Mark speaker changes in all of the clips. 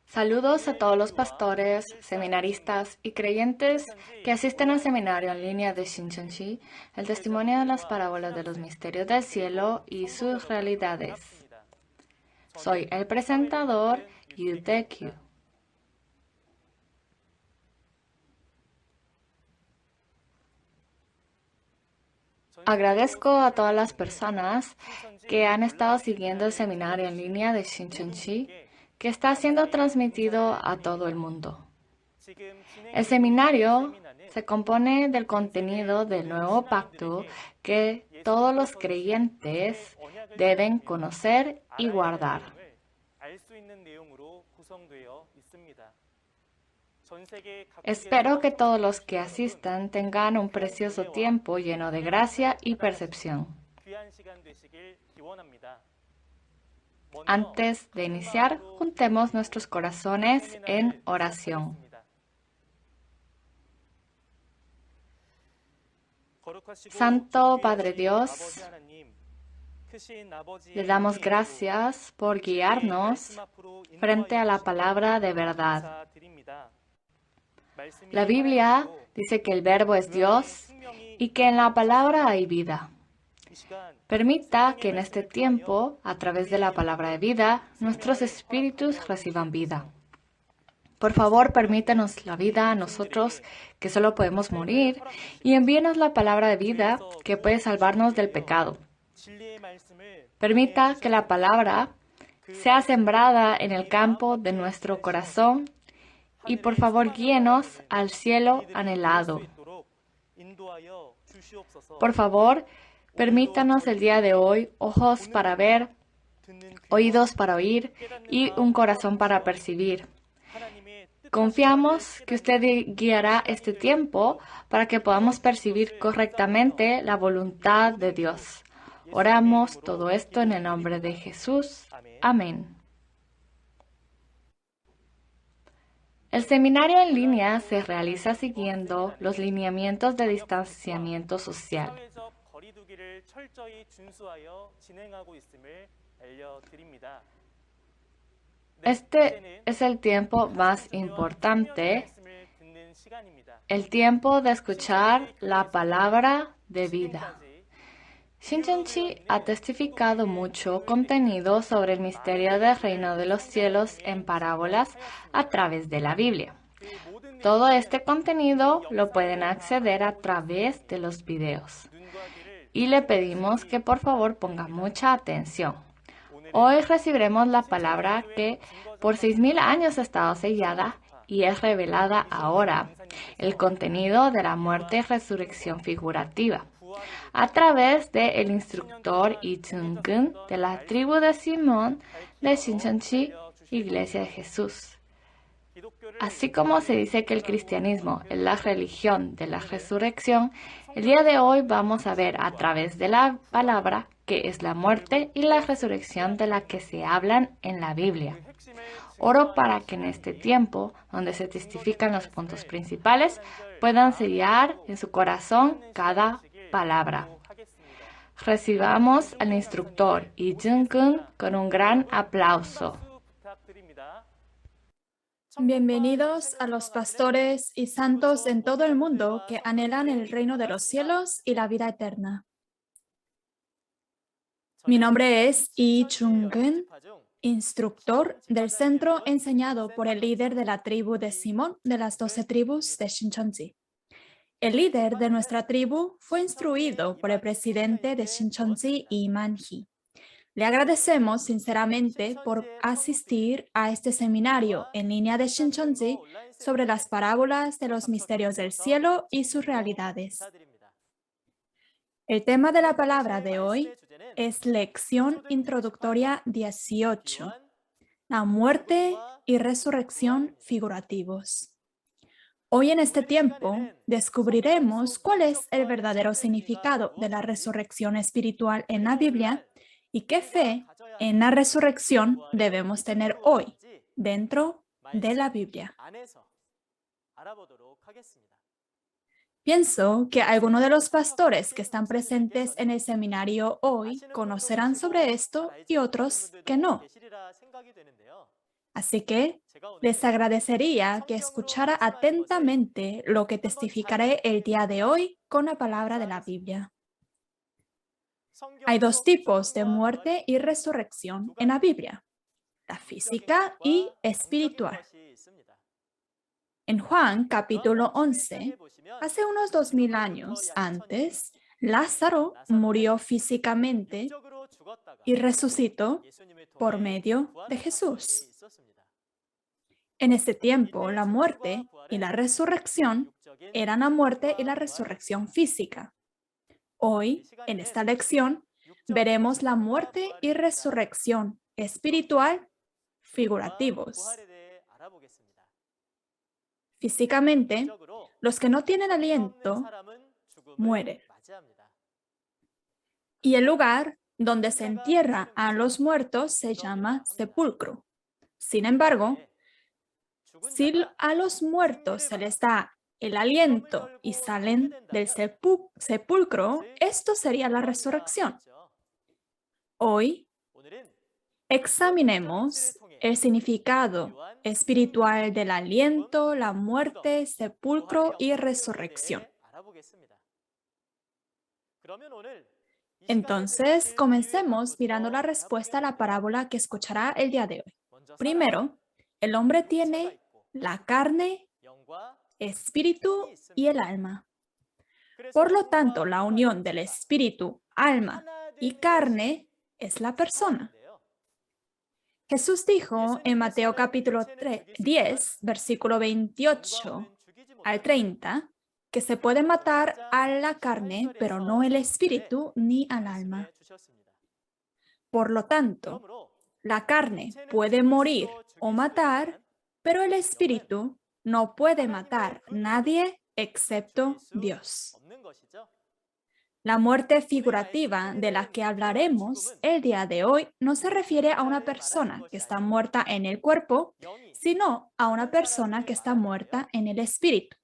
Speaker 1: Saludos a todos los pastores, seminaristas y creyentes que asisten al seminario en línea de Shincheonji, el testimonio de las parábolas de los misterios del cielo y sus realidades. Soy el presentador Yu Tae-kyu. Agradezco a todas las personas que han estado siguiendo el seminario en línea de Shincheonji, que está siendo transmitido a todo el mundo. El seminario se compone del contenido del nuevo pacto que todos los creyentes deben conocer y guardar. Espero que todos los que asistan tengan un precioso tiempo lleno de gracia y percepción. Antes de iniciar, juntemos nuestros corazones en oración. Santo Padre Dios, le damos gracias por guiarnos frente a la palabra de verdad. La Biblia dice que el Verbo es Dios y que en la palabra hay vida. Permita que en este tiempo, a través de la palabra de vida, nuestros espíritus reciban vida. Por favor, permítanos la vida a nosotros, que solo podemos morir, y envíenos la palabra de vida que puede salvarnos del pecado. Permita que la palabra sea sembrada en el campo de nuestro corazón y por favor guíenos al cielo anhelado. Por favor, permítanos el día de hoy ojos para ver, oídos para oír y un corazón para percibir. Confiamos que usted guiará este tiempo para que podamos percibir correctamente la voluntad de Dios. Oramos todo esto en el nombre de Jesús. Amén. El seminario en línea se realiza siguiendo los lineamientos de distanciamiento social. Este es el tiempo más importante, el tiempo de escuchar la palabra de vida. Shincheonji ha testificado mucho contenido sobre el misterio del reino de los cielos en parábolas a través de la Biblia. Todo este contenido lo pueden acceder a través de los videos. Y le pedimos que por favor ponga mucha atención. Hoy recibiremos la palabra que por 6.000 años ha estado sellada y es revelada ahora, el contenido de la muerte y resurrección figurativa, a través del instructor Lee Jung-geun de la tribu de Simón de Shincheonji, Iglesia de Jesús. Así como se dice que el cristianismo es la religión de la resurrección, el día de hoy vamos a ver a través de la palabra que es la muerte y la resurrección de la que se hablan en la Biblia. Oro para que en este tiempo, donde se testifican los puntos principales, puedan sellar en su corazón cada palabra. Recibamos al instructor Lee Jung-geun con un gran aplauso.
Speaker 2: Bienvenidos a los pastores y santos en todo el mundo que anhelan el reino de los cielos y la vida eterna. Mi nombre es Lee Jung-geun, instructor del centro enseñado por el líder de la tribu de Simón de las 12 tribus de Shincheonji. El líder de nuestra tribu fue instruido por el presidente de Shincheonji, Lee Man-hee. Le agradecemos sinceramente por asistir a este seminario en línea de Shincheonji sobre las parábolas de los misterios del cielo y sus realidades. El tema de la palabra de hoy es lección introductoria 18, la muerte y resurrección figurativos. Hoy en este tiempo descubriremos cuál es el verdadero significado de la resurrección espiritual en la Biblia y qué fe en la resurrección debemos tener hoy dentro de la Biblia. Pienso que algunos de los pastores que están presentes en el seminario hoy conocerán sobre esto y otros que no. Así que les agradecería que escuchara atentamente lo que testificaré el día de hoy con la palabra de la Biblia. Hay dos tipos de muerte y resurrección en la Biblia, la física y espiritual. En Juan capítulo 11, hace unos 2000 años antes, Lázaro murió físicamente y resucitó por medio de Jesús. En ese tiempo, la muerte y la resurrección eran la muerte y la resurrección física. Hoy, en esta lección, veremos la muerte y resurrección espiritual figurativos. Físicamente, los que no tienen aliento mueren. Y el lugar donde se entierra a los muertos se llama sepulcro. Sin embargo, si a los muertos se les da el aliento y salen del sepulcro, esto sería la resurrección. Hoy examinemos el significado espiritual del aliento, la muerte, sepulcro y resurrección. Entonces, comencemos mirando la respuesta a la parábola que escuchará el día de hoy. Primero, el hombre tiene la carne, espíritu y el alma. Por lo tanto, la unión del espíritu, alma y carne es la persona. Jesús dijo en Mateo capítulo 10, versículo 28 al 30, que se puede matar a la carne, pero no el espíritu ni al alma. Por lo tanto, la carne puede morir o matar, pero el espíritu no puede matar a nadie excepto Dios. La muerte figurativa de la que hablaremos el día de hoy no se refiere a una persona que está muerta en el cuerpo, sino a una persona que está muerta en el espíritu.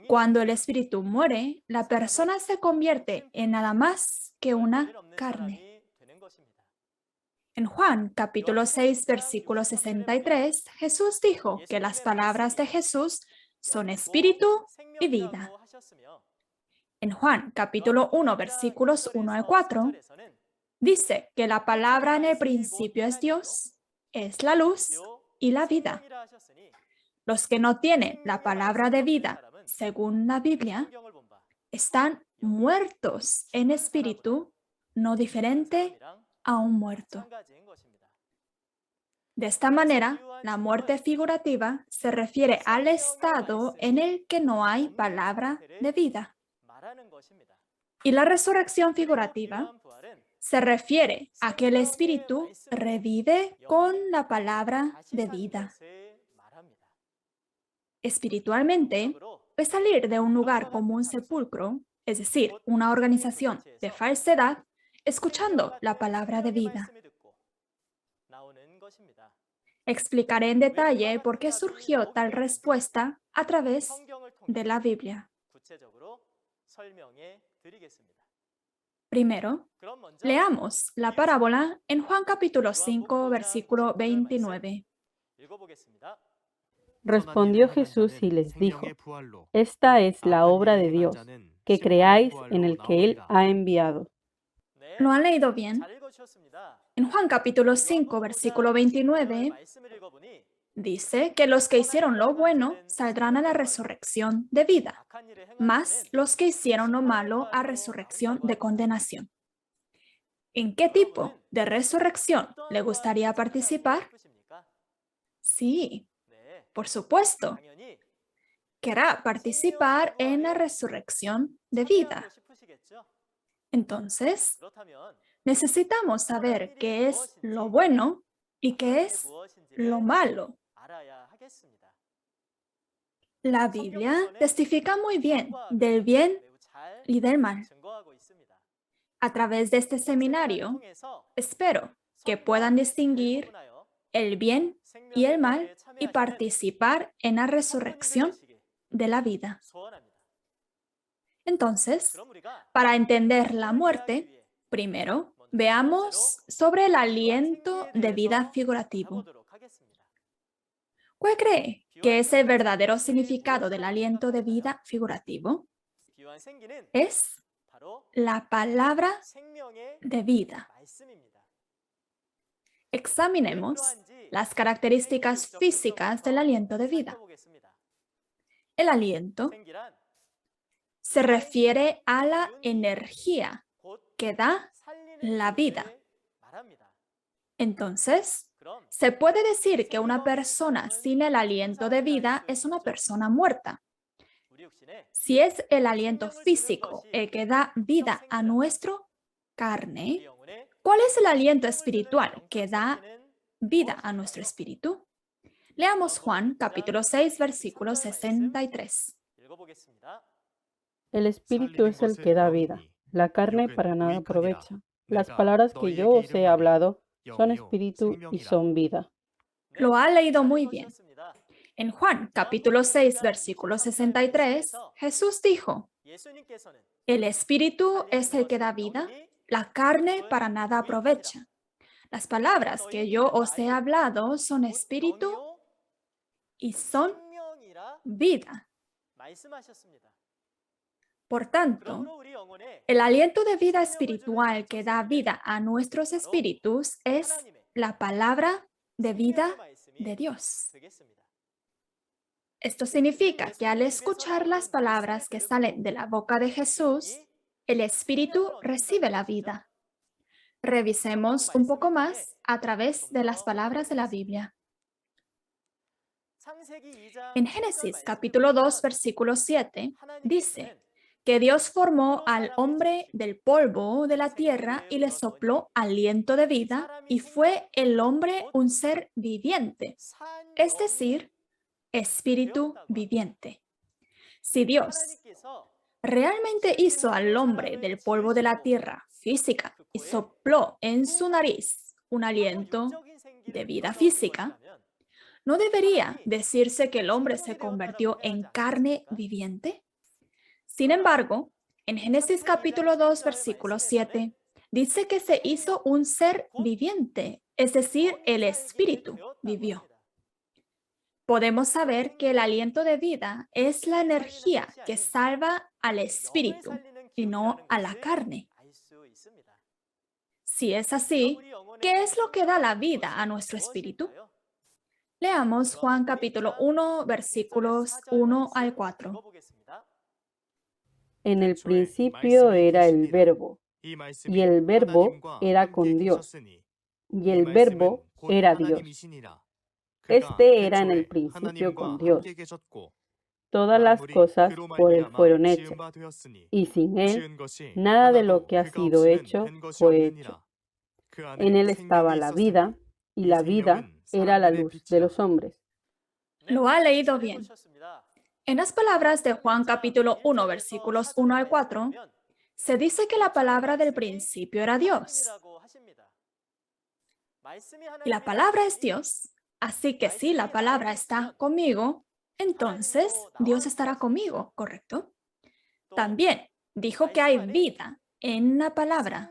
Speaker 2: Cuando el espíritu muere, la persona se convierte en nada más que una carne. En Juan capítulo 6, versículo 63, Jesús dijo que las palabras de Jesús son espíritu y vida. En Juan capítulo 1, versículos 1 al 4, dice que la palabra en el principio es Dios, es la luz y la vida. Los que no tienen la palabra de vida, según la Biblia, están muertos en espíritu, no diferente a un muerto. De esta manera, la muerte figurativa se refiere al estado en el que no hay palabra de vida. Y la resurrección figurativa se refiere a que el espíritu revive con la palabra de vida. Espiritualmente, es salir de un lugar como un sepulcro, es decir, una organización de falsedad, escuchando la palabra de vida. Explicaré en detalle por qué surgió tal respuesta a través de la Biblia. Primero, leamos la parábola en Juan capítulo 5, versículo 29.
Speaker 3: Respondió Jesús y les dijo: Esta es la obra de Dios, que creáis en el que Él ha enviado.
Speaker 2: ¿Lo han leído bien? En Juan capítulo 5, versículo 29, dice que los que hicieron lo bueno saldrán a la resurrección de vida, mas los que hicieron lo malo a resurrección de condenación. ¿En qué tipo de resurrección le gustaría participar? Sí, por supuesto. Querrá participar en la resurrección de vida. Entonces, necesitamos saber qué es lo bueno y qué es lo malo. La Biblia testifica muy bien del bien y del mal. A través de este seminario, espero que puedan distinguir el bien y el mal y participar en la resurrección de la vida. Entonces, para entender la muerte, primero veamos sobre el aliento de vida figurativo. ¿Cuál cree que es el verdadero significado del aliento de vida figurativo? Es la palabra de vida. Examinemos las características físicas del aliento de vida. El aliento se refiere a la energía que da la vida. Entonces, se puede decir que una persona sin el aliento de vida es una persona muerta. Si es el aliento físico el que da vida a nuestra carne, ¿cuál es el aliento espiritual que da vida a nuestro espíritu? Leamos Juan capítulo 6, versículo 63.
Speaker 3: El espíritu es el que da vida, la carne para nada aprovecha. Las palabras que yo os he hablado son espíritu y son vida.
Speaker 2: Lo ha leído muy bien. En Juan capítulo 6, versículo 63, Jesús dijo, el espíritu es el que da vida, la carne para nada aprovecha. Las palabras que yo os he hablado son espíritu y son vida. Por tanto, el aliento de vida espiritual que da vida a nuestros espíritus es la palabra de vida de Dios. Esto significa que al escuchar las palabras que salen de la boca de Jesús, el espíritu recibe la vida. Revisemos un poco más a través de las palabras de la Biblia. En Génesis capítulo 2, versículo 7, dice que Dios formó al hombre del polvo de la tierra y le sopló aliento de vida y fue el hombre un ser viviente, es decir, espíritu viviente. Si Dios realmente hizo al hombre del polvo de la tierra física y sopló en su nariz un aliento de vida física, ¿no debería decirse que el hombre se convirtió en carne viviente? Sin embargo, en Génesis capítulo 2, versículo 7, dice que se hizo un ser viviente, es decir, el espíritu vivió. Podemos saber que el aliento de vida es la energía que salva al espíritu y no a la carne. Si es así, ¿qué es lo que da la vida a nuestro espíritu? Leamos Juan capítulo 1, versículos 1 al 4.
Speaker 3: En el principio era el Verbo, y el Verbo era con Dios, y el Verbo era Dios. Este era en el principio con Dios. Todas las cosas por Él fueron hechas, y sin Él, nada de lo que ha sido hecho fue hecho. En Él estaba la vida, y la vida era la luz de los hombres.
Speaker 2: Lo ha leído bien. En las palabras de Juan capítulo 1, versículos 1 al 4, se dice que la palabra del principio era Dios. Y la palabra es Dios. Así que si la palabra está conmigo, entonces Dios estará conmigo, ¿correcto? También dijo que hay vida en la palabra.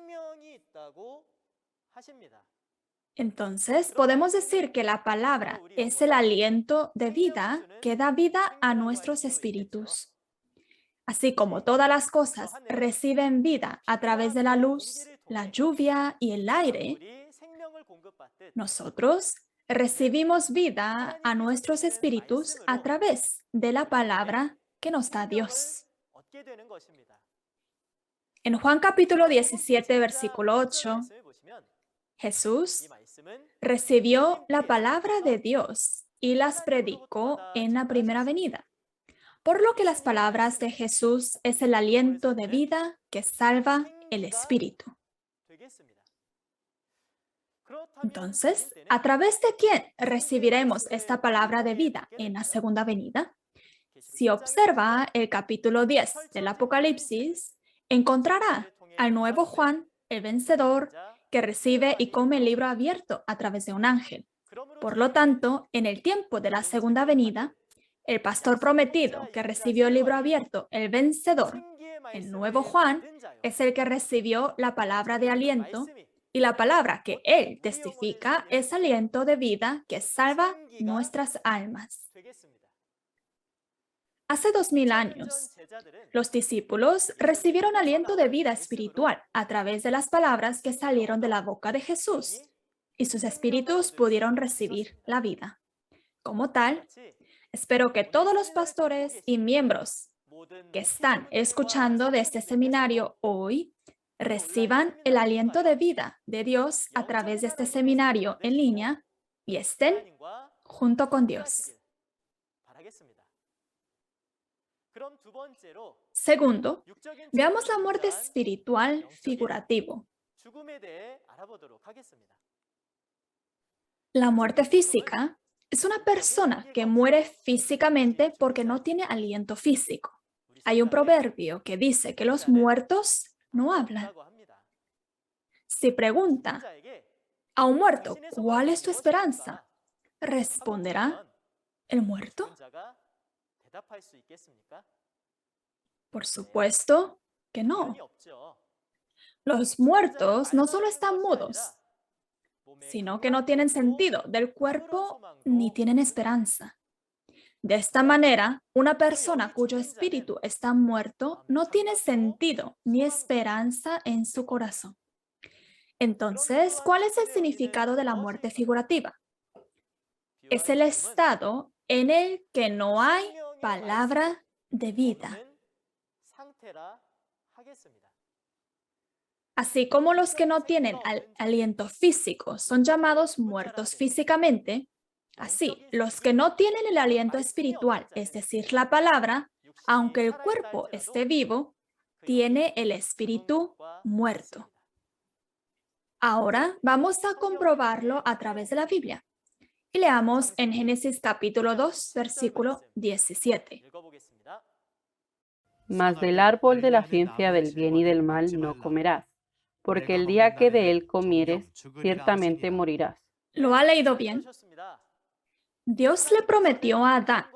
Speaker 2: Entonces, podemos decir que la palabra es el aliento de vida que da vida a nuestros espíritus. Así como todas las cosas reciben vida a través de la luz, la lluvia y el aire, nosotros recibimos vida a nuestros espíritus a través de la palabra que nos da Dios. En Juan capítulo 17, versículo 8, Jesús recibió la palabra de Dios y las predicó en la primera venida. Por lo que las palabras de Jesús es el aliento de vida que salva el espíritu. Entonces, ¿a través de quién recibiremos esta palabra de vida en la segunda venida? Si observa el capítulo 10 del Apocalipsis, encontrará al nuevo Juan, el vencedor, que recibe y come el libro abierto a través de un ángel. Por lo tanto, en el tiempo de la segunda venida, el pastor prometido que recibió el libro abierto, el vencedor, el nuevo Juan, es el que recibió la palabra de aliento Y la palabra que Él testifica es aliento de vida que salva nuestras almas. Hace 2000 años, los discípulos recibieron aliento de vida espiritual a través de las palabras que salieron de la boca de Jesús, y sus espíritus pudieron recibir la vida. Como tal, espero que todos los pastores y miembros que están escuchando de este seminario hoy reciban el aliento de vida de Dios a través de este seminario en línea y estén junto con Dios. Segundo, veamos la muerte espiritual figurativo. La muerte física es una persona que muere físicamente porque no tiene aliento físico. Hay un proverbio que dice que los muertos no hablan. Si pregunta a un muerto, ¿cuál es tu esperanza? ¿Responderá el muerto? Por supuesto que no. Los muertos no solo están mudos, sino que no tienen sentido del cuerpo ni tienen esperanza. De esta manera, una persona cuyo espíritu está muerto no tiene sentido ni esperanza en su corazón. Entonces, ¿cuál es el significado de la muerte figurativa? Es el estado en el que no hay palabra de vida. Así como los que no tienen aliento físico son llamados muertos físicamente, así los que no tienen el aliento espiritual, es decir, la palabra, aunque el cuerpo esté vivo, tiene el espíritu muerto. Ahora vamos a comprobarlo a través de la Biblia. Y leamos en Génesis capítulo 2, versículo 17.
Speaker 3: Mas del árbol de la ciencia del bien y del mal no comerás, porque el día que de él comieres, ciertamente morirás.
Speaker 2: ¿Lo ha leído bien? Dios le prometió a Adán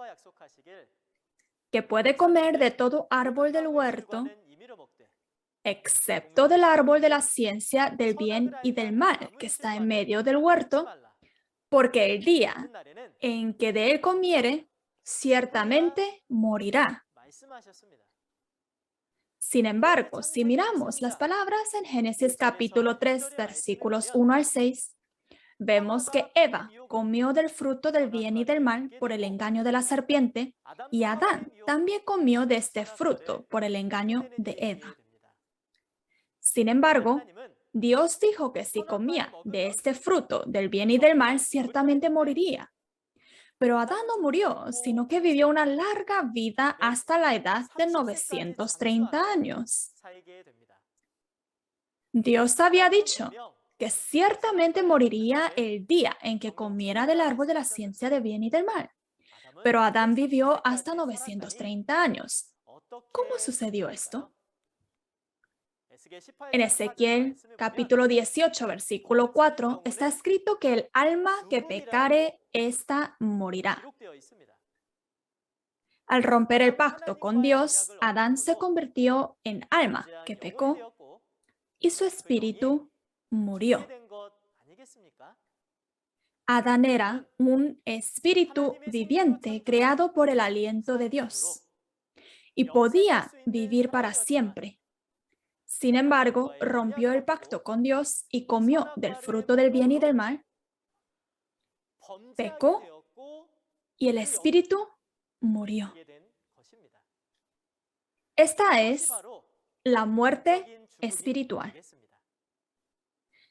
Speaker 2: que puede comer de todo árbol del huerto, excepto del árbol de la ciencia del bien y del mal, que está en medio del huerto, porque el día en que de él comiere, ciertamente morirá. Sin embargo, si miramos las palabras en Génesis capítulo 3, versículos 1 al 6, vemos que Eva comió del fruto del bien y del mal por el engaño de la serpiente, y Adán también comió de este fruto por el engaño de Eva. Sin embargo, Dios dijo que si comía de este fruto del bien y del mal, ciertamente moriría. Pero Adán no murió, sino que vivió una larga vida hasta la edad de 930 años. Dios había dicho que ciertamente moriría el día en que comiera del árbol de la ciencia del bien y del mal. Pero Adán vivió hasta 930 años. ¿Cómo sucedió esto? En Ezequiel capítulo 18, versículo 4, está escrito que el alma que pecare, ésta morirá. Al romper el pacto con Dios, Adán se convirtió en alma que pecó y su espíritu murió. Adán era un espíritu viviente creado por el aliento de Dios y podía vivir para siempre. Sin embargo, rompió el pacto con Dios y comió del fruto del bien y del mal, pecó y el espíritu murió. Esta es la muerte espiritual.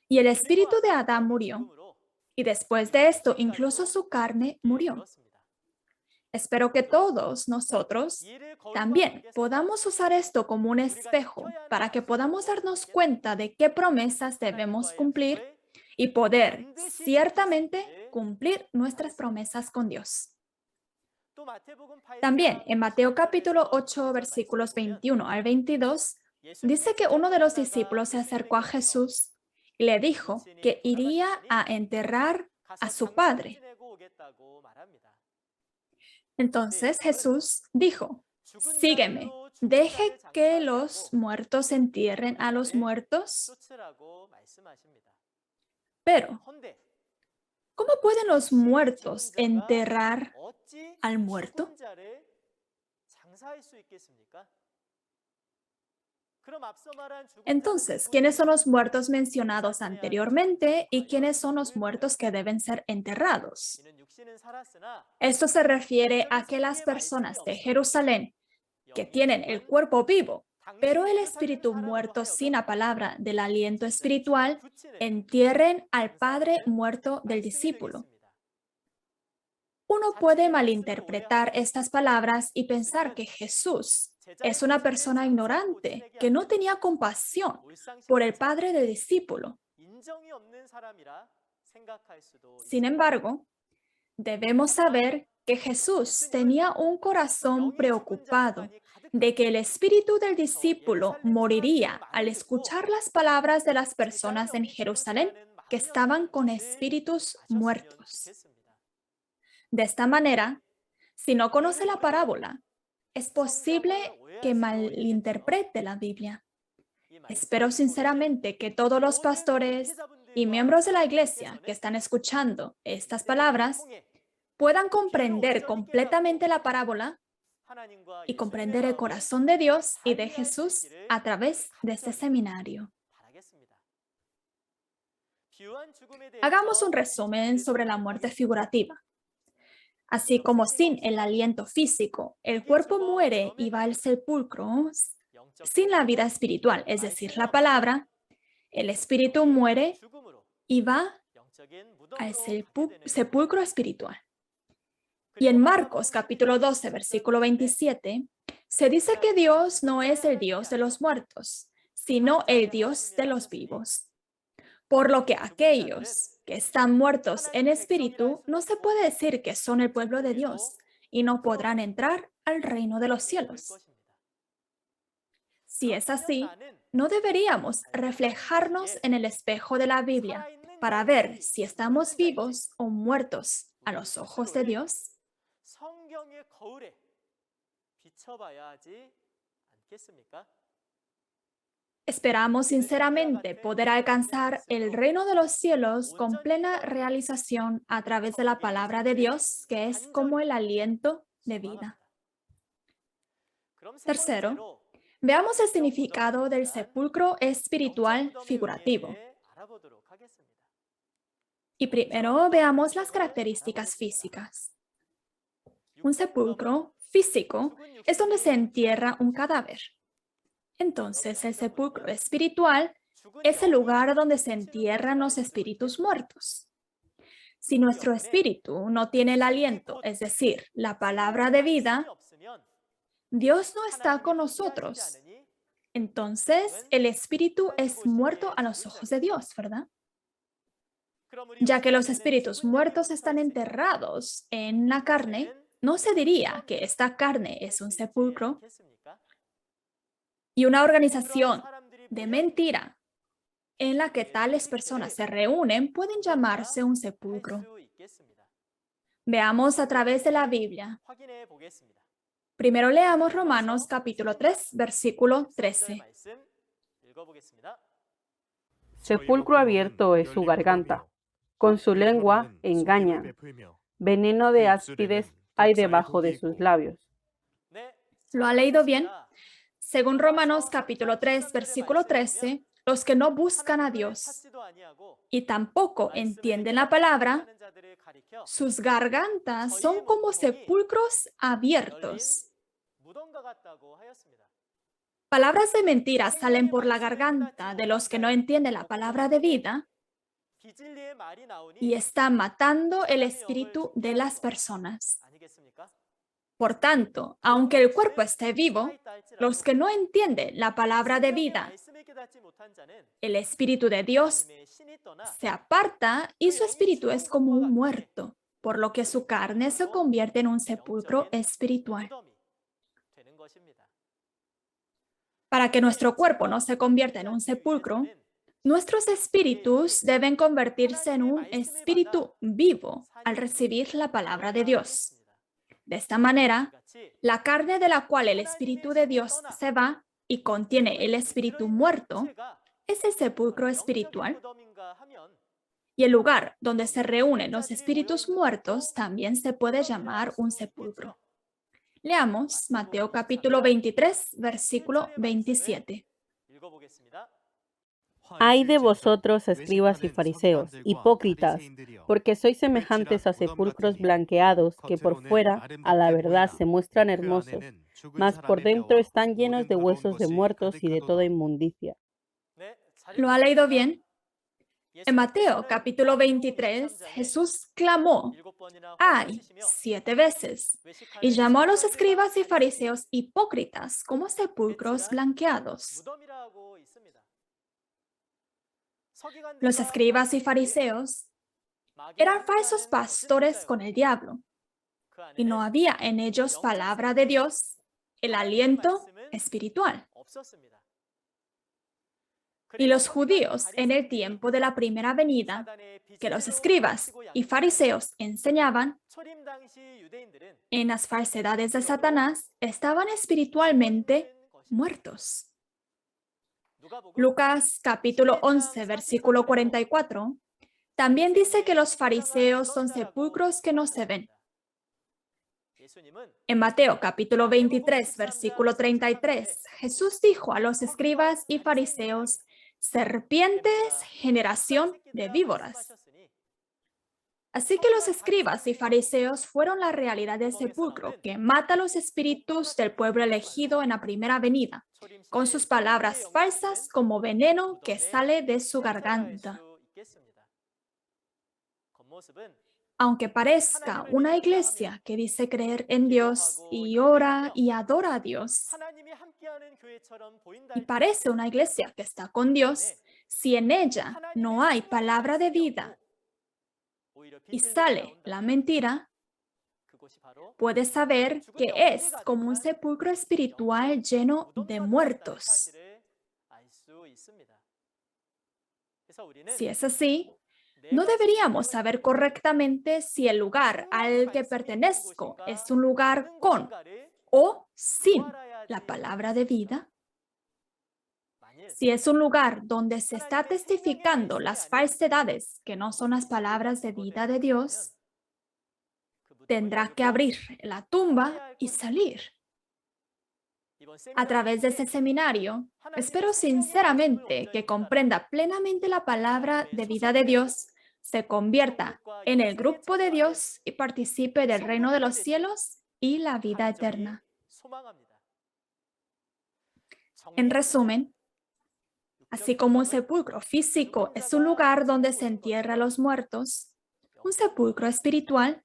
Speaker 2: Y el espíritu de Adán murió, y después de esto, incluso su carne murió. Espero que todos nosotros también podamos usar esto como un espejo para que podamos darnos cuenta de qué promesas debemos cumplir y poder ciertamente cumplir nuestras promesas con Dios. También en Mateo capítulo 8, versículos 21 al 22, dice que uno de los discípulos se acercó a Jesús y le dijo que iría a enterrar a su padre. Entonces Jesús dijo, sígueme. Deje que los muertos entierren a los muertos. Pero, ¿cómo pueden los muertos enterrar al muerto? Entonces, ¿quiénes son los muertos mencionados anteriormente y quiénes son los muertos que deben ser enterrados? Esto se refiere a que las personas de Jerusalén que tienen el cuerpo vivo, pero el espíritu muerto sin la palabra del aliento espiritual, entierren al padre muerto del discípulo. Uno puede malinterpretar estas palabras y pensar que Jesús es una persona ignorante que no tenía compasión por el padre del discípulo. Sin embargo, debemos saber que Jesús tenía un corazón preocupado de que el espíritu del discípulo moriría al escuchar las palabras de las personas en Jerusalén que estaban con espíritus muertos. De esta manera, si no conoce la parábola, es posible que malinterprete la Biblia. Espero sinceramente que todos los pastores y miembros de la iglesia que están escuchando estas palabras puedan comprender completamente la parábola y comprender el corazón de Dios y de Jesús a través de este seminario. Hagamos un resumen sobre la muerte figurativa. Así como sin el aliento físico, el cuerpo muere y va al sepulcro, sin la vida espiritual, es decir, la palabra, el espíritu muere y va al sepulcro espiritual. Y en Marcos capítulo 12, versículo 27, se dice que Dios no es el Dios de los muertos, sino el Dios de los vivos. Por lo que aquellos que están muertos en espíritu no se puede decir que son el pueblo de Dios y no podrán entrar al reino de los cielos. Si es así, ¿no deberíamos reflejarnos en el espejo de la Biblia para ver si estamos vivos o muertos a los ojos de Dios? Esperamos sinceramente poder alcanzar el reino de los cielos con plena realización a través de la palabra de Dios, que es como el aliento de vida. Tercero, veamos el significado del sepulcro espiritual figurativo. Y primero veamos las características físicas. Un sepulcro físico es donde se entierra un cadáver. Entonces, el sepulcro espiritual es el lugar donde se entierran los espíritus muertos. Si nuestro espíritu no tiene el aliento, es decir, la palabra de vida, Dios no está con nosotros. Entonces, el espíritu es muerto a los ojos de Dios, ¿verdad? Ya que los espíritus muertos están enterrados en la carne, no se diría que esta carne es un sepulcro. Y una organización de mentira en la que tales personas se reúnen pueden llamarse un sepulcro. Veamos a través de la Biblia. Primero leamos Romanos capítulo 3, versículo 13.
Speaker 3: Sepulcro abierto es su garganta, con su lengua engañan. Veneno de áspides hay debajo de sus labios.
Speaker 2: ¿Lo ha leído bien? Según Romanos capítulo 3, versículo 13, los que no buscan a Dios y tampoco entienden la palabra, sus gargantas son como sepulcros abiertos. Palabras de mentira salen por la garganta de los que no entienden la palabra de vida y están matando el espíritu de las personas. Por tanto, aunque el cuerpo esté vivo, los que no entienden la palabra de vida, el Espíritu de Dios se aparta y su espíritu es como un muerto, por lo que su carne se convierte en un sepulcro espiritual. Para que nuestro cuerpo no se convierta en un sepulcro, nuestros espíritus deben convertirse en un espíritu vivo al recibir la palabra de Dios. De esta manera, la carne de la cual el Espíritu de Dios se va y contiene el espíritu muerto es el sepulcro espiritual. Y el lugar donde se reúnen los espíritus muertos también se puede llamar un sepulcro. Leamos Mateo capítulo 23, versículo 27.
Speaker 3: Ay de vosotros, escribas y fariseos, hipócritas, porque sois semejantes a sepulcros blanqueados que por fuera, a la verdad, se muestran hermosos, mas por dentro están llenos de huesos de muertos y de toda inmundicia.
Speaker 2: ¿Lo ha leído bien? En Mateo capítulo 23, Jesús clamó, ¡ay!, 7 veces, y llamó a los escribas y fariseos hipócritas como sepulcros blanqueados. Los escribas y fariseos eran falsos pastores con el diablo, y no había en ellos palabra de Dios, el aliento espiritual. Y los judíos en el tiempo de la primera venida, que los escribas y fariseos enseñaban en las falsedades de Satanás, estaban espiritualmente muertos. Lucas capítulo 11, versículo 44, también dice que los fariseos son sepulcros que no se ven. En Mateo capítulo 23, versículo 33, Jesús dijo a los escribas y fariseos, serpientes, generación de víboras. Así que los escribas y fariseos fueron la realidad del sepulcro que mata a los espíritus del pueblo elegido en la primera venida, con sus palabras falsas como veneno que sale de su garganta. Aunque parezca una iglesia que dice creer en Dios y ora y adora a Dios, y parece una iglesia que está con Dios, si en ella no hay palabra de vida y sale la mentira, puedes saber que es como un sepulcro espiritual lleno de muertos. Si es así, no deberíamos saber correctamente si el lugar al que pertenezco es un lugar con o sin la palabra de vida. Si es un lugar donde se está testificando las falsedades que no son las palabras de vida de Dios, tendrá que abrir la tumba y salir. A través de este seminario, espero sinceramente que comprenda plenamente la palabra de vida de Dios, se convierta en el grupo de Dios y participe del reino de los cielos y la vida eterna. En resumen, así como un sepulcro físico es un lugar donde se entierra a los muertos, un sepulcro espiritual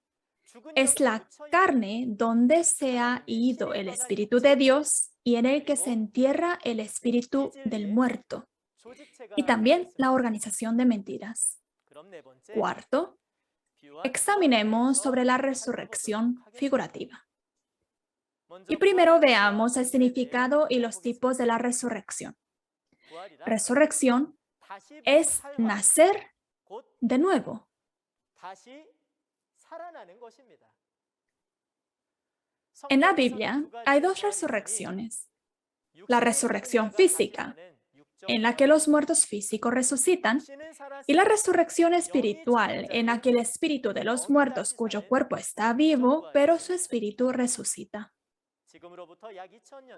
Speaker 2: es la carne donde se ha ido el Espíritu de Dios y en el que se entierra el espíritu del muerto. Y también la organización de mentiras. Cuarto, examinemos sobre la resurrección figurativa. Y primero veamos el significado y los tipos de la resurrección. Resurrección es nacer de nuevo. En la Biblia hay dos resurrecciones. La resurrección física, en la que los muertos físicos resucitan, y la resurrección espiritual, en la que el espíritu de los muertos cuyo cuerpo está vivo, pero su espíritu resucita.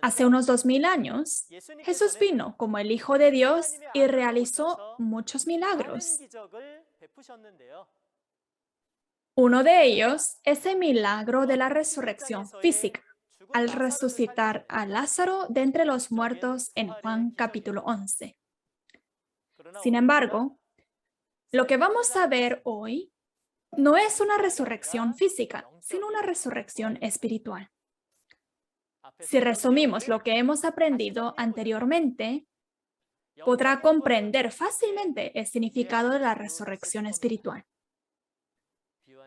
Speaker 2: Hace unos 2000 años, Jesús vino como el Hijo de Dios y realizó muchos milagros. Uno de ellos es el milagro de la resurrección física, al resucitar a Lázaro de entre los muertos en Juan capítulo 11. Sin embargo, lo que vamos a ver hoy no es una resurrección física, sino una resurrección espiritual. Si resumimos lo que hemos aprendido anteriormente, podrá comprender fácilmente el significado de la resurrección espiritual.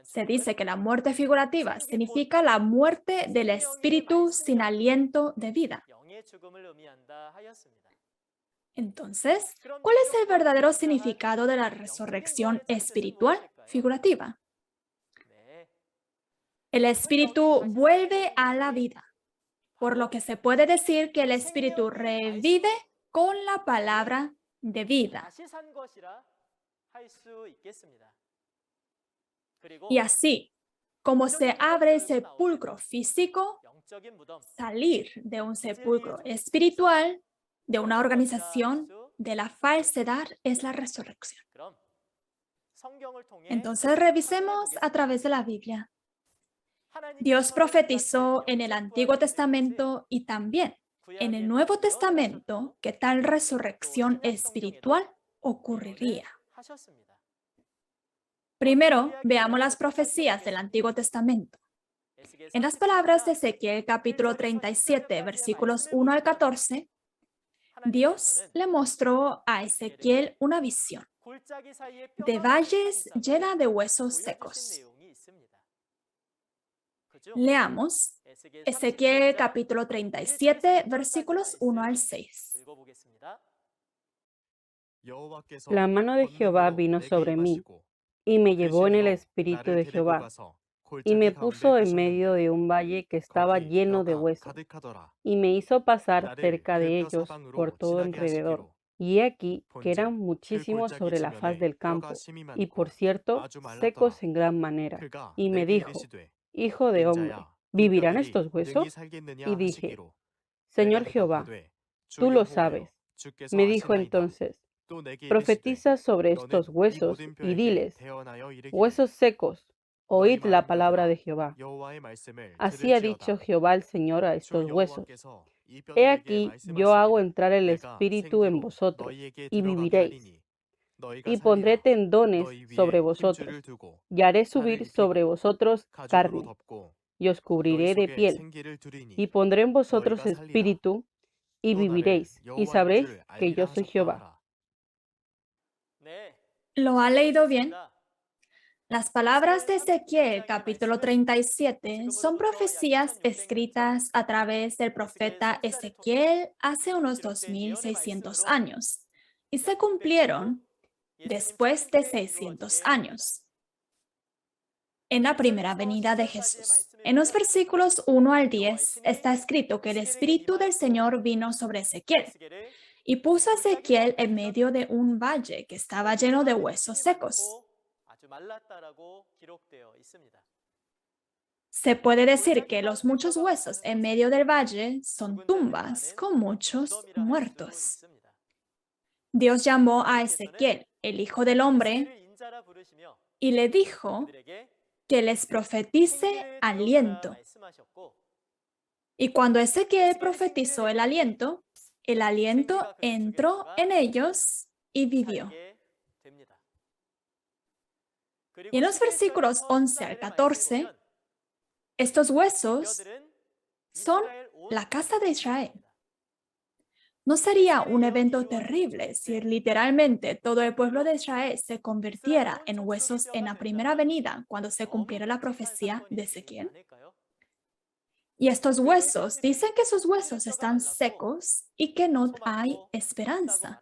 Speaker 2: Se dice que la muerte figurativa significa la muerte del espíritu sin aliento de vida. Entonces, ¿cuál es el verdadero significado de la resurrección espiritual figurativa? El espíritu vuelve a la vida, por lo que se puede decir que el espíritu revive con la palabra de vida. Y así, como se abre el sepulcro físico, salir de un sepulcro espiritual, de una organización, de la falsedad, es la resurrección. Entonces, revisemos a través de la Biblia. Dios profetizó en el Antiguo Testamento y también en el Nuevo Testamento que tal resurrección espiritual ocurriría. Primero, veamos las profecías del Antiguo Testamento. En las palabras de Ezequiel capítulo 37, versículos 1 al 14, Dios le mostró a Ezequiel una visión de valles llena de huesos secos. Leamos Ezequiel capítulo 37, versículos 1 al 6.
Speaker 3: La mano de Jehová vino sobre mí, y me llevó en el espíritu de Jehová, y me puso en medio de un valle que estaba lleno de huesos, y me hizo pasar cerca de ellos por todo alrededor. Y he aquí que eran muchísimos sobre la faz del campo, y por cierto, secos en gran manera. Y me dijo, Hijo de hombre, ¿vivirán estos huesos? Y dije, Señor Jehová, tú lo sabes. Me dijo entonces, profetiza sobre estos huesos y diles, huesos secos, oíd la palabra de Jehová. Así ha dicho Jehová el Señor a estos huesos. He aquí, yo hago entrar el espíritu en vosotros, y viviréis. Y pondré tendones sobre vosotros, y haré subir sobre vosotros carne, y os cubriré de piel, y pondré en vosotros espíritu, y viviréis, y sabréis que yo soy Jehová.
Speaker 2: ¿Lo ha leído bien? Las palabras de Ezequiel capítulo 37 son profecías escritas a través del profeta Ezequiel hace unos 2600 años y se cumplieron después de 600 años, en la primera venida de Jesús. En los versículos 1 al 10 está escrito que el Espíritu del Señor vino sobre Ezequiel y puso a Ezequiel en medio de un valle que estaba lleno de huesos secos. Se puede decir que los muchos huesos en medio del valle son tumbas con muchos muertos. Dios llamó a Ezequiel, el Hijo del Hombre, y le dijo que les profetice aliento. Y cuando Ezequiel profetizó el aliento entró en ellos y vivió. Y en los versículos 11 al 14, estos huesos son la casa de Israel. ¿No sería un evento terrible si literalmente todo el pueblo de Israel se convirtiera en huesos en la primera venida cuando se cumpliera la profecía de Ezequiel? Y estos huesos dicen que sus huesos están secos y que no hay esperanza.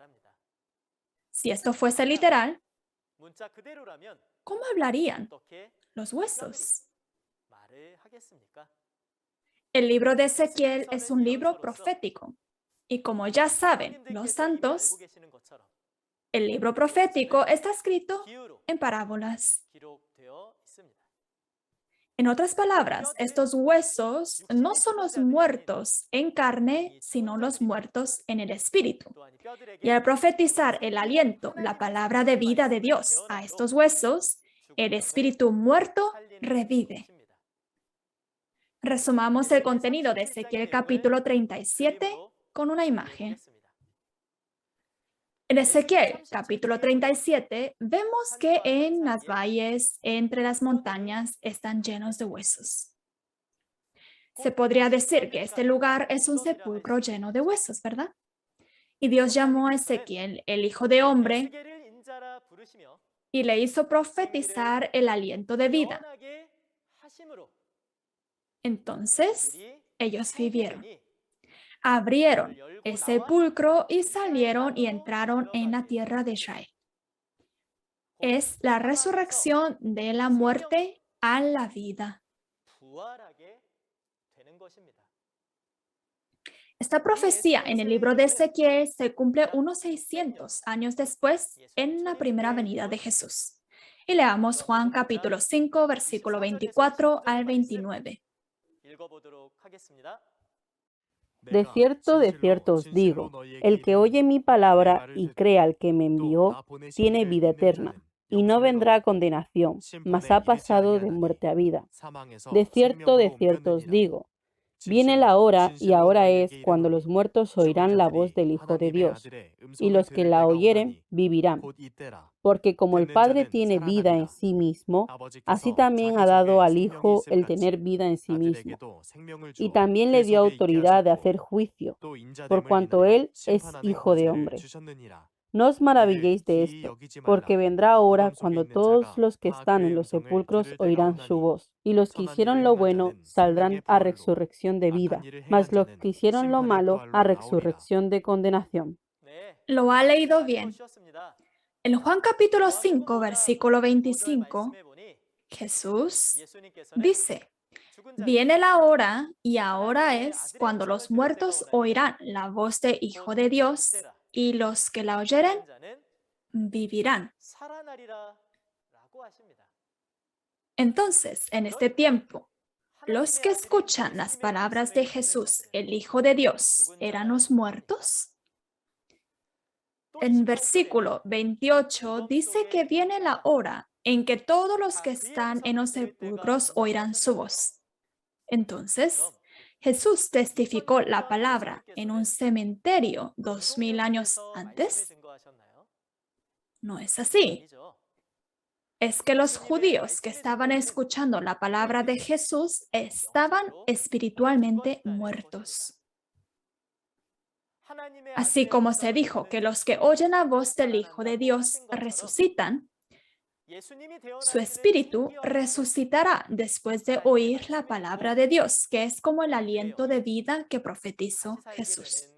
Speaker 2: Si esto fuese literal, ¿cómo hablarían los huesos? El libro de Ezequiel es un libro profético. Y como ya saben los santos, el libro profético está escrito en parábolas. En otras palabras, estos huesos no son los muertos en carne, sino los muertos en el espíritu. Y al profetizar el aliento, la palabra de vida de Dios a estos huesos, el espíritu muerto revive. Resumamos el contenido de Ezequiel capítulo 37 con una imagen. En Ezequiel capítulo 37 vemos que en las valles, entre las montañas, están llenos de huesos. Se podría decir que este lugar es un sepulcro lleno de huesos, ¿verdad? Y Dios llamó a Ezequiel, el Hijo de Hombre, y le hizo profetizar el aliento de vida. Entonces, ellos vivieron. Abrieron el sepulcro y salieron y entraron en la tierra de Israel. Es la resurrección de la muerte a la vida. Esta profecía en el libro de Ezequiel se cumple unos 600 años después en la primera venida de Jesús. Y leamos Juan capítulo 5, versículo 24 al 29.
Speaker 3: De cierto os digo, el que oye mi palabra y cree al que me envió, tiene vida eterna, y no vendrá a condenación, mas ha pasado de muerte a vida. De cierto os digo, viene la hora, y ahora es, cuando los muertos oirán la voz del Hijo de Dios, y los que la oyeren vivirán. Porque como el Padre tiene vida en sí mismo, así también ha dado al Hijo el tener vida en sí mismo. Y también le dio autoridad de hacer juicio, por cuanto Él es Hijo de hombre. No os maravilléis de esto, porque vendrá hora cuando todos los que están en los sepulcros oirán su voz, y los que hicieron lo bueno saldrán a resurrección de vida, mas los que hicieron lo malo a resurrección de condenación.
Speaker 2: Lo ha leído bien. En Juan capítulo 5, versículo 25, Jesús dice, viene la hora y ahora es cuando los muertos oirán la voz del Hijo de Dios y los que la oyeren vivirán. Entonces, en este tiempo, los que escuchan las palabras de Jesús, el Hijo de Dios, ¿eran los muertos? En versículo 28 dice que viene la hora en que todos los que están en los sepulcros oirán su voz. Entonces, Jesús testificó la palabra en un cementerio 2000 años antes. No es así. Es que los judíos que estaban escuchando la palabra de Jesús estaban espiritualmente muertos. Así como se dijo que los que oyen la voz del Hijo de Dios resucitan, su espíritu resucitará después de oír la palabra de Dios, que es como el aliento de vida que profetizó Jesús.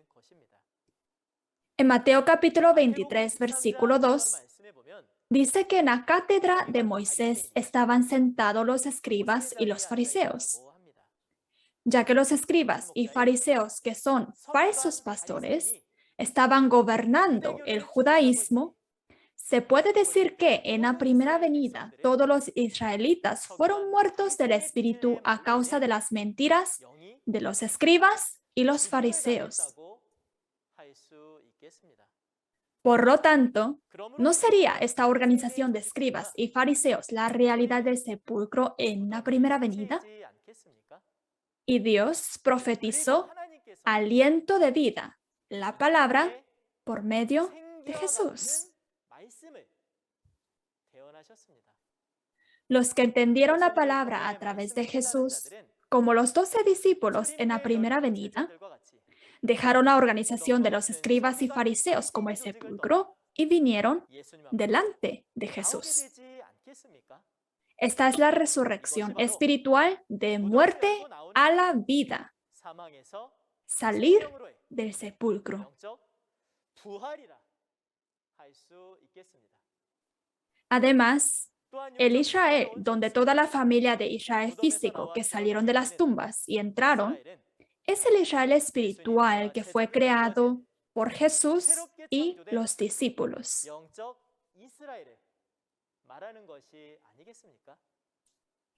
Speaker 2: En Mateo capítulo 23, versículo 2, dice que en la cátedra de Moisés estaban sentados los escribas y los fariseos. Ya que los escribas y fariseos, que son falsos pastores, estaban gobernando el judaísmo, se puede decir que en la primera venida todos los israelitas fueron muertos del espíritu a causa de las mentiras de los escribas y los fariseos. Por lo tanto, ¿no sería esta organización de escribas y fariseos la realidad del sepulcro en la primera venida? Y Dios profetizó aliento de vida, la palabra, por medio de Jesús. Los que entendieron la palabra a través de Jesús, como los 12 discípulos en la primera venida, dejaron la organización de los escribas y fariseos como el sepulcro y vinieron delante de Jesús. Esta es la resurrección espiritual de muerte a la vida. Salir del sepulcro. Además, el Israel, donde toda la familia de Israel físico que salieron de las tumbas y entraron, es el Israel espiritual que fue creado por Jesús y los discípulos.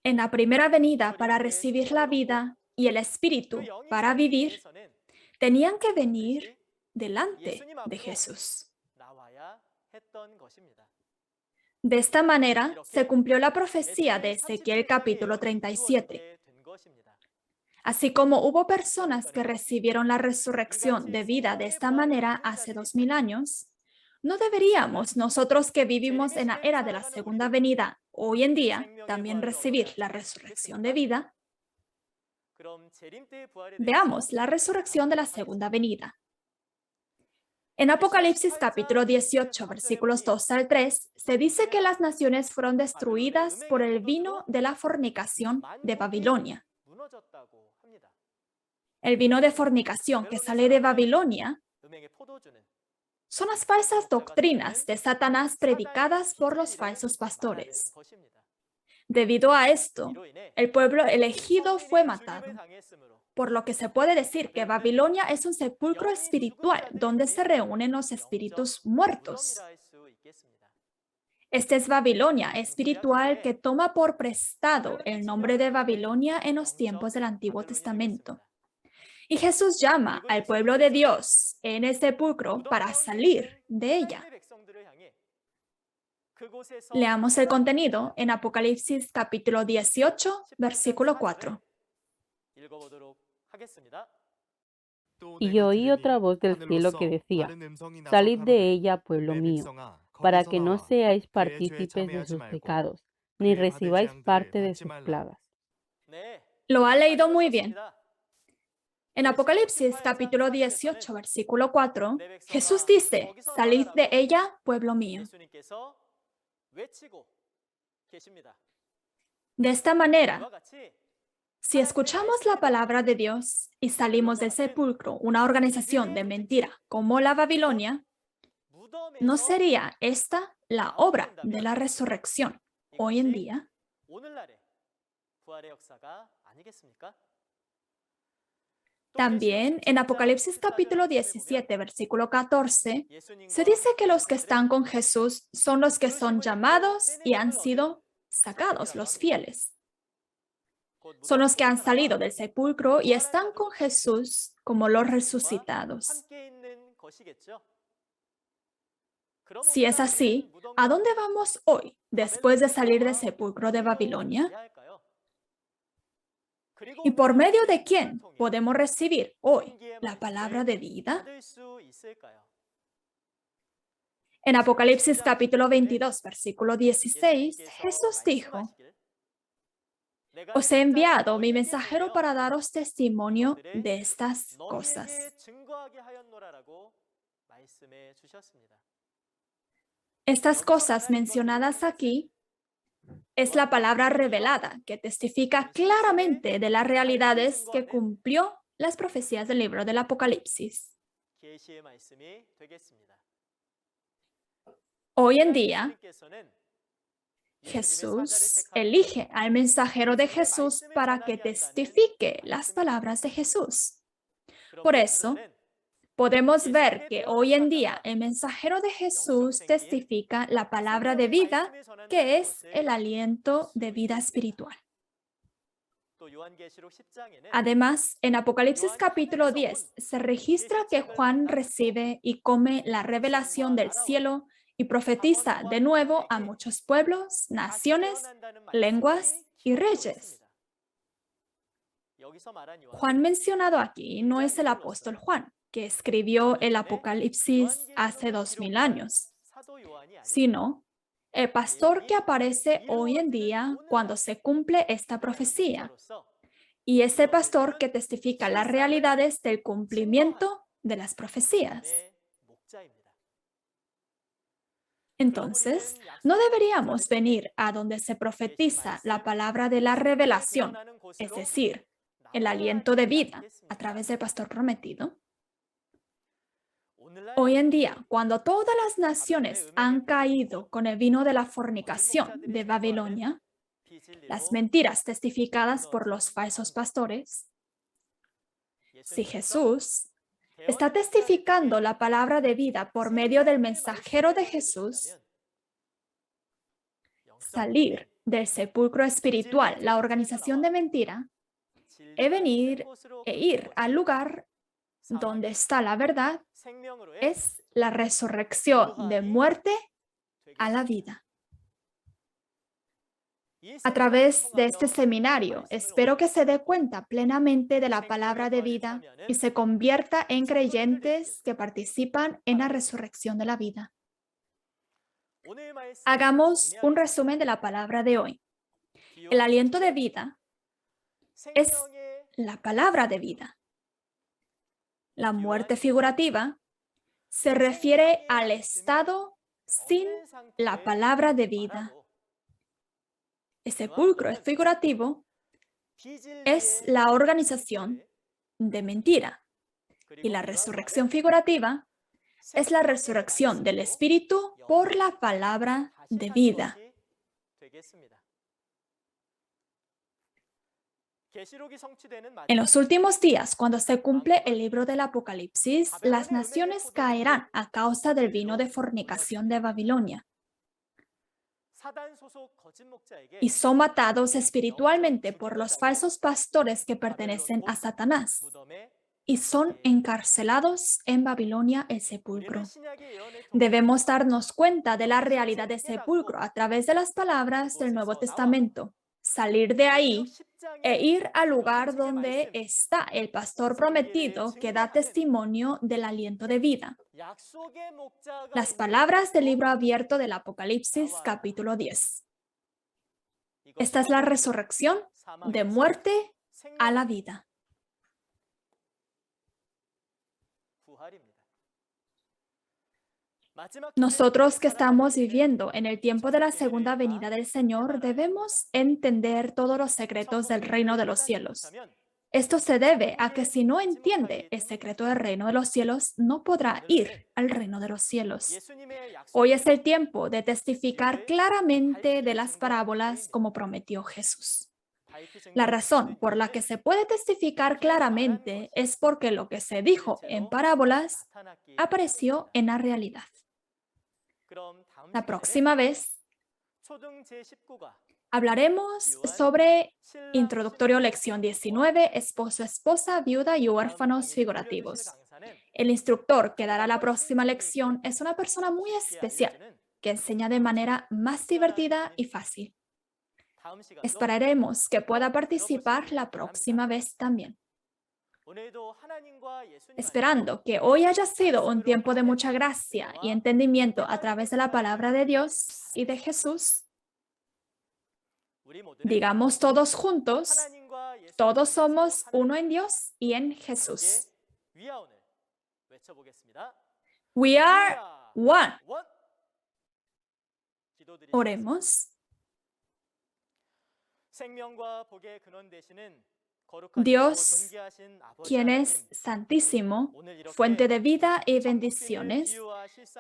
Speaker 2: En la primera venida para recibir la vida y el espíritu para vivir, tenían que venir delante de Jesús. De esta manera se cumplió la profecía de Ezequiel capítulo 37. Así como hubo personas que recibieron la resurrección de vida de esta manera hace 2000 años, ¿no deberíamos nosotros que vivimos en la era de la segunda venida hoy en día también recibir la resurrección de vida? Veamos la resurrección de la segunda venida. En Apocalipsis capítulo 18, versículos 2 al 3, se dice que las naciones fueron destruidas por el vino de la fornicación de Babilonia. El vino de fornicación que sale de Babilonia son las falsas doctrinas de Satanás predicadas por los falsos pastores. Debido a esto, el pueblo elegido fue matado, por lo que se puede decir que Babilonia es un sepulcro espiritual donde se reúnen los espíritus muertos. Esta es Babilonia espiritual que toma por prestado el nombre de Babilonia en los tiempos del Antiguo Testamento. Y Jesús llama al pueblo de Dios en el sepulcro para salir de ella. Leamos el contenido en Apocalipsis capítulo 18, versículo 4.
Speaker 3: Y oí otra voz del cielo que decía: Salid de ella, pueblo mío, para que no seáis partícipes de sus pecados, ni recibáis parte de sus plagas.
Speaker 2: Lo ha leído muy bien. En Apocalipsis capítulo 18, versículo 4, Jesús dice: Salid de ella, pueblo mío. De esta manera, si escuchamos la palabra de Dios y salimos del sepulcro, una organización de mentira como la Babilonia, ¿no sería esta la obra de la resurrección hoy en día? También en Apocalipsis capítulo 17, versículo 14, se dice que los que están con Jesús son los que son llamados y han sido sacados, los fieles. Son los que han salido del sepulcro y están con Jesús como los resucitados. Si es así, ¿a dónde vamos hoy después de salir del sepulcro de Babilonia? ¿Y por medio de quién podemos recibir hoy la palabra de vida? En Apocalipsis capítulo 22, versículo 16, Jesús dijo: Os he enviado mi mensajero para daros testimonio de estas cosas. Estas cosas mencionadas aquí es la palabra revelada que testifica claramente de las realidades que cumplió las profecías del libro del Apocalipsis. Hoy en día, Jesús elige al mensajero de Jesús para que testifique las palabras de Jesús. Por eso, podemos ver que hoy en día el mensajero de Jesús testifica la palabra de vida, que es el aliento de vida espiritual. Además, en Apocalipsis capítulo 10 se registra que Juan recibe y come la revelación del cielo y profetiza de nuevo a muchos pueblos, naciones, lenguas y reyes. Juan mencionado aquí no es el apóstol Juan, que escribió el Apocalipsis hace 2000 años, sino el pastor que aparece hoy en día cuando se cumple esta profecía. Y es el pastor que testifica las realidades del cumplimiento de las profecías. Entonces, no deberíamos venir a donde se profetiza la palabra de la revelación, es decir, el aliento de vida a través del pastor prometido. Hoy en día, cuando todas las naciones han caído con el vino de la fornicación de Babilonia, las mentiras testificadas por los falsos pastores, si Jesús está testificando la palabra de vida por medio del mensajero de Jesús, salir del sepulcro espiritual, la organización de mentira, venir e ir al lugar donde está la verdad, es la resurrección de muerte a la vida. A través de este seminario, espero que se dé cuenta plenamente de la palabra de vida y se convierta en creyentes que participan en la resurrección de la vida. Hagamos un resumen de la palabra de hoy. El aliento de vida es la palabra de vida. La muerte figurativa se refiere al estado sin la palabra de vida. El sepulcro figurativo es la organización de mentira y la resurrección figurativa es la resurrección del espíritu por la palabra de vida. En los últimos días, cuando se cumple el libro del Apocalipsis, las naciones caerán a causa del vino de fornicación de Babilonia y son matados espiritualmente por los falsos pastores que pertenecen a Satanás y son encarcelados en Babilonia, el sepulcro. Debemos darnos cuenta de la realidad del sepulcro a través de las palabras del Nuevo Testamento, salir de ahí e ir al lugar donde está el pastor prometido que da testimonio del aliento de vida. Las palabras del libro abierto del Apocalipsis, capítulo 10. Esta es la resurrección de muerte a la vida. Nosotros que estamos viviendo en el tiempo de la segunda venida del Señor debemos entender todos los secretos del reino de los cielos. Esto se debe a que si no entiende el secreto del reino de los cielos, no podrá ir al reino de los cielos. Hoy es el tiempo de testificar claramente de las parábolas como prometió Jesús. La razón por la que se puede testificar claramente es porque lo que se dijo en parábolas apareció en la realidad. La próxima vez hablaremos sobre Introductorio Lección 19, Esposo, Esposa, Viuda y Huérfanos Figurativos. El instructor que dará la próxima lección es una persona muy especial que enseña de manera más divertida y fácil. Esperaremos que pueda participar la próxima vez también. Esperando que hoy haya sido un tiempo de mucha gracia y entendimiento a través de la palabra de Dios y de Jesús, digamos todos juntos, todos somos uno en Dios y en Jesús. We are one. Oremos. Dios, quien es santísimo, fuente de vida y bendiciones,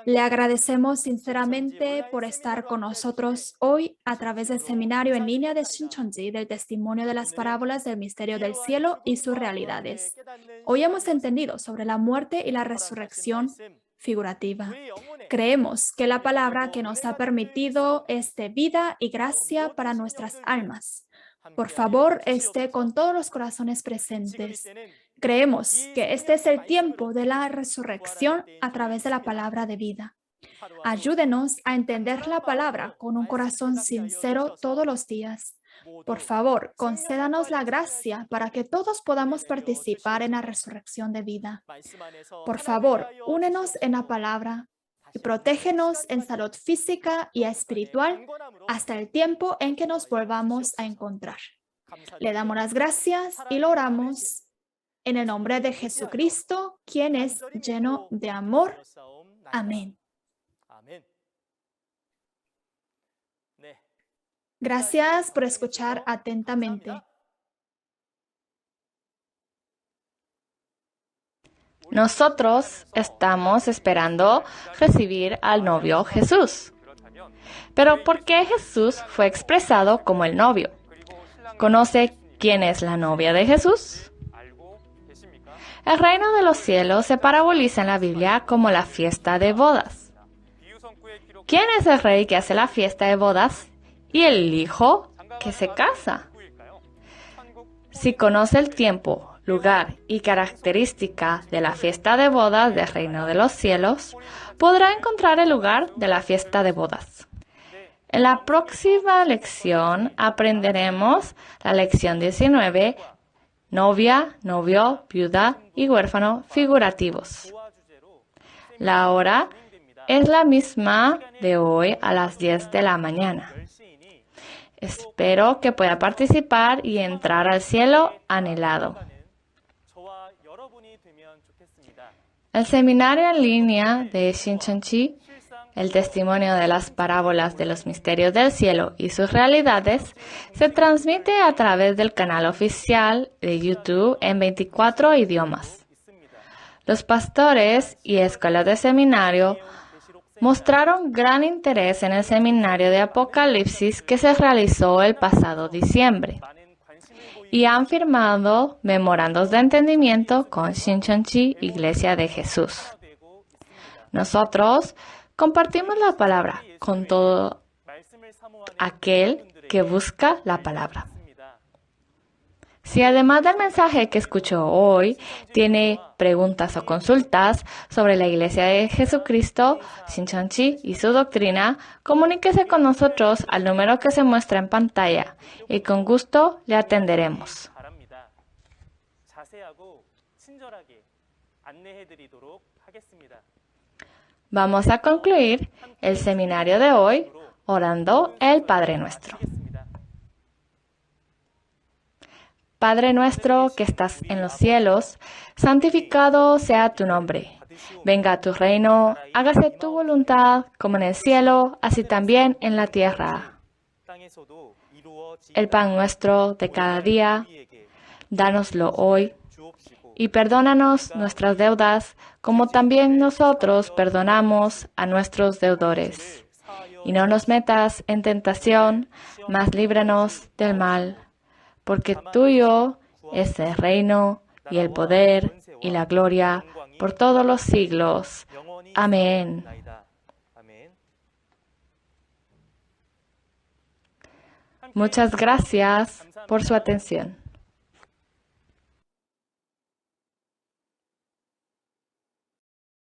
Speaker 2: le agradecemos sinceramente por estar con nosotros hoy a través del seminario en línea de Shincheonji del testimonio de las parábolas del misterio del cielo y sus realidades. Hoy hemos entendido sobre la muerte y la resurrección figurativa. Creemos que la palabra que nos ha permitido es de vida y gracia para nuestras almas. Por favor, esté con todos los corazones presentes. Creemos que este es el tiempo de la resurrección a través de la palabra de vida. Ayúdenos a entender la palabra con un corazón sincero todos los días. Por favor, concédanos la gracia para que todos podamos participar en la resurrección de vida. Por favor, únenos en la palabra y protégenos en salud física y espiritual hasta el tiempo en que nos volvamos a encontrar. Le damos las gracias y lo oramos en el nombre de Jesucristo, quien es lleno de amor. Amén. Gracias por escuchar atentamente.
Speaker 1: Nosotros estamos esperando recibir al novio Jesús. Pero ¿por qué Jesús fue expresado como el novio? ¿Conoce quién es la novia de Jesús? El reino de los cielos se paraboliza en la Biblia como la fiesta de bodas. ¿Quién es el rey que hace la fiesta de bodas y el hijo que se casa? Si conoce el tiempo, lugar y característica de la fiesta de bodas del reino de los cielos, podrá encontrar el lugar de la fiesta de bodas. En la próxima lección aprenderemos la lección 19, novia, novio, viuda y huérfano figurativos. La hora es la misma de hoy a las 10 de la mañana. Espero que pueda participar y entrar al cielo anhelado. El seminario en línea de Shincheonji, el testimonio de las parábolas de los misterios del cielo y sus realidades, se transmite a través del canal oficial de YouTube en 24 idiomas. Los pastores y escuelas de seminario mostraron gran interés en el seminario de Apocalipsis que se realizó el pasado diciembre. y han firmado memorandos de entendimiento con Shincheonji Iglesia de Jesús. Nosotros compartimos la palabra con todo aquel que busca la palabra. Si además del mensaje que escuchó hoy, tiene preguntas o consultas sobre la Iglesia de Jesucristo, Shincheonji y su doctrina, comuníquese con nosotros al número que se muestra en pantalla y con gusto le atenderemos. Vamos a concluir el seminario de hoy orando el Padre Nuestro. Padre nuestro que estás en los cielos, santificado sea tu nombre. Venga tu reino, hágase tu voluntad, como en el cielo, así también en la tierra. El pan nuestro de cada día, dánoslo hoy, y perdónanos nuestras deudas, como también nosotros perdonamos a nuestros deudores. Y no nos metas en tentación, mas líbranos del mal. Porque tuyo es el reino y el poder y la gloria por todos los siglos. Amén. Muchas gracias por su atención.